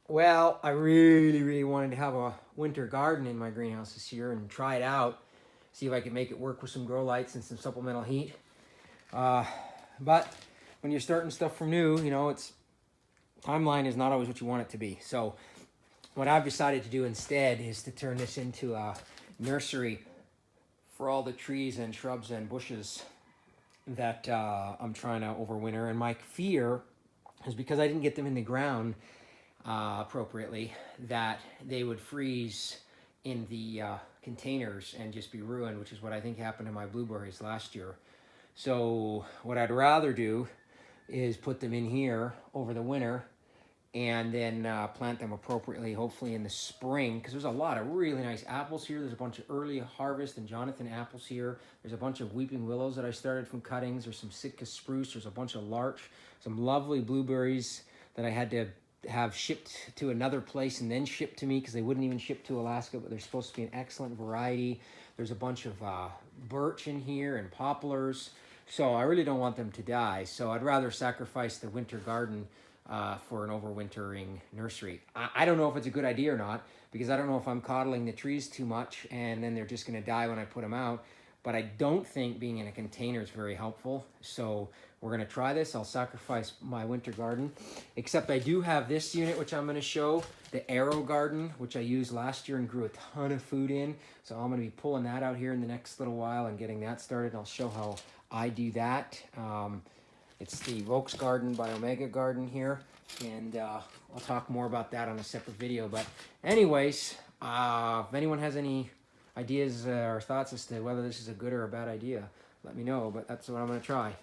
Well, I really wanted to have a winter garden in my greenhouse this year and try it out, see if I could make it work with some grow lights and some supplemental heat. Uh, but when you're starting stuff from new, it's timeline is not always what you want it to be. So what I've decided to do instead is to turn this into a nursery for all the trees and shrubs and bushes that I'm trying to overwinter. And my fear is because I didn't get them in the ground appropriately, that they would freeze in the containers and just be ruined, which is what I think happened to my blueberries last year. So what I'd rather do is put them in here over the winter and then plant them appropriately, hopefully in the spring, because there's a lot of really nice apples here. There's a bunch of early harvest and Jonathan apples here. There's a bunch of weeping willows that I started from cuttings. There's some Sitka spruce. There's a bunch of larch, some lovely blueberries that I had to have shipped to another place and then shipped to me because they wouldn't even ship to Alaska, but they're supposed to be an excellent variety. There's a bunch of birch in here and poplars. So I really don't want them to die. So I'd rather sacrifice the winter garden for an overwintering nursery. I don't know if it's a good idea or not, because I don't know if I'm coddling the trees too much and then they're just going to die when I put them out. But I don't think being in a container is very helpful. So we're going to try this. I'll sacrifice my winter garden, except I do have this unit, which I'm going to show, the Arrow Garden, which I used last year and grew a ton of food in. So I'm going to be pulling that out here in the next little while and getting that started. I'll show how I do that. It's the Rokes Garden by Omega Garden here, and I'll talk more about that on a separate video. But anyways, if anyone has any ideas or thoughts as to whether this is a good or a bad idea, let me know, but that's what I'm going to try.